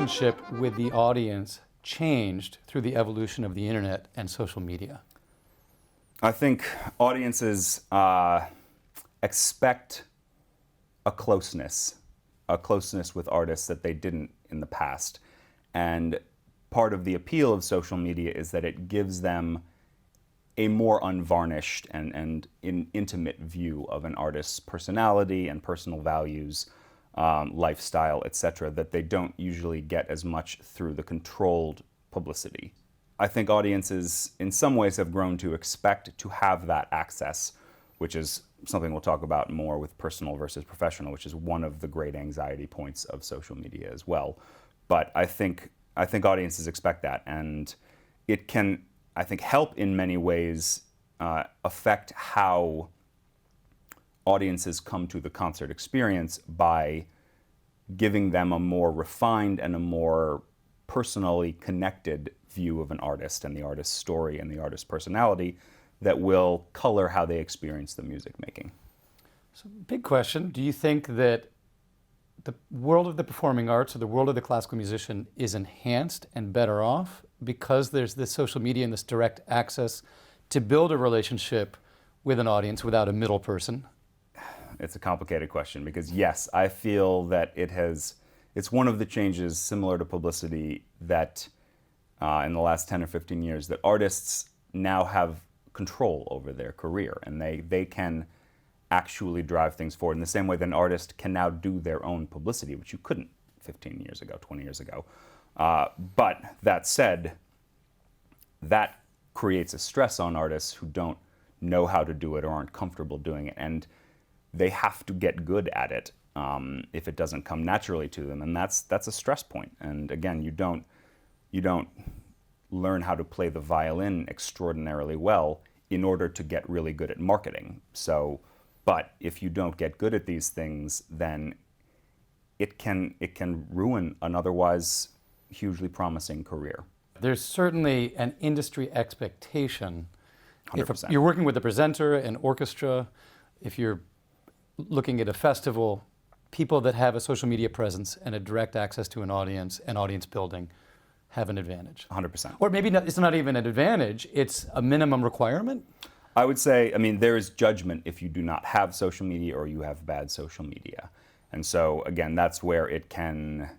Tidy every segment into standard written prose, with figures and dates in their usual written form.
relationship with the audience changed through the evolution of the internet and social media? I think audiences expect a closeness with artists that they didn't in the past. And part of the appeal of social media is that it gives them a more unvarnished and intimate view of an artist's personality and personal values, lifestyle, etc., that they don't usually get as much through the controlled publicity. I think audiences in some ways have grown to expect to have that access, which is something we'll talk about more with personal versus professional, which is one of the great anxiety points of social media as well. But I think audiences expect that, and it can, I think, help in many ways affect how audiences come to the concert experience by giving them a more refined and a more personally connected view of an artist and the artist's story and the artist's personality that will color how they experience the music making. So, big question. Do you think that the world of the performing arts or the world of the classical musician is enhanced and better off because there's this social media and this direct access to build a relationship with an audience without a middle person? It's a complicated question because, yes, I feel that it's one of the changes similar to publicity that in the last 10 or 15 years that artists now have control over their career, and they can actually drive things forward in the same way that an artist can now do their own publicity, which you couldn't 15 years ago, 20 years ago. But that said, that creates a stress on artists who don't know how to do it or aren't comfortable doing it, and they have to get good at it if it doesn't come naturally to them, and that's a stress point. And again, you don't learn how to play the violin extraordinarily well in order to get really good at marketing. So, but if you don't get good at these things, then it can ruin an otherwise hugely promising career. There's certainly an industry expectation. 100%. If you're working with a presenter, an orchestra, if you're looking at a festival, people that have a social media presence and a direct access to an audience and audience building have an advantage. 100%. Or maybe it's not even an advantage, it's a minimum requirement? I would say, there is judgment if you do not have social media or you have bad social media. And so, again, that's where it can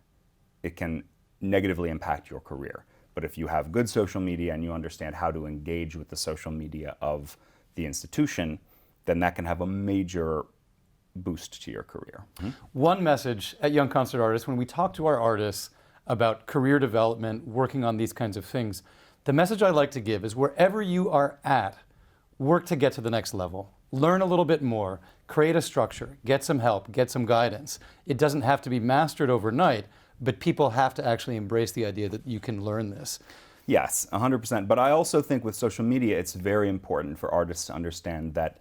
negatively impact your career. But if you have good social media and you understand how to engage with the social media of the institution, then that can have a major boost to your career. Mm-hmm. One message at Young Concert Artists, when we talk to our artists about career development, working on these kinds of things, the message I like to give is wherever you are at, work to get to the next level. Learn a little bit more, create a structure, get some help, get some guidance. It doesn't have to be mastered overnight, but people have to actually embrace the idea that you can learn this. Yes, 100%. But I also think with social media, it's very important for artists to understand that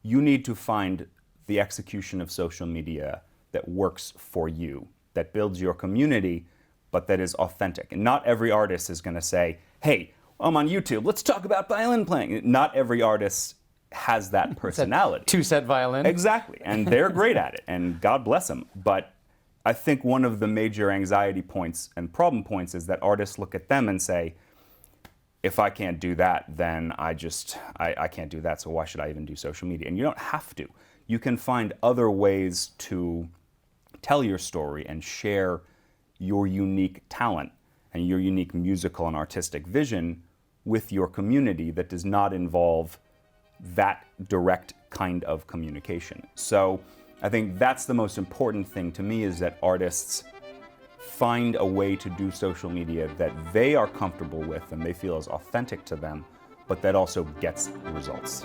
you need to find the execution of social media that works for you, that builds your community, but that is authentic. And not every artist is going to say, hey, I'm on YouTube, let's talk about violin playing. Not every artist has that personality. Two-set violin. Exactly, and they're great at it, and God bless them. But I think one of the major anxiety points and problem points is that artists look at them and say, if I can't do that, then I can't do that, so why should I even do social media? And you don't have to. You can find other ways to tell your story and share your unique talent and your unique musical and artistic vision with your community that does not involve that direct kind of communication. So I think that's the most important thing to me, is that artists find a way to do social media that they are comfortable with and they feel is authentic to them, but that also gets results.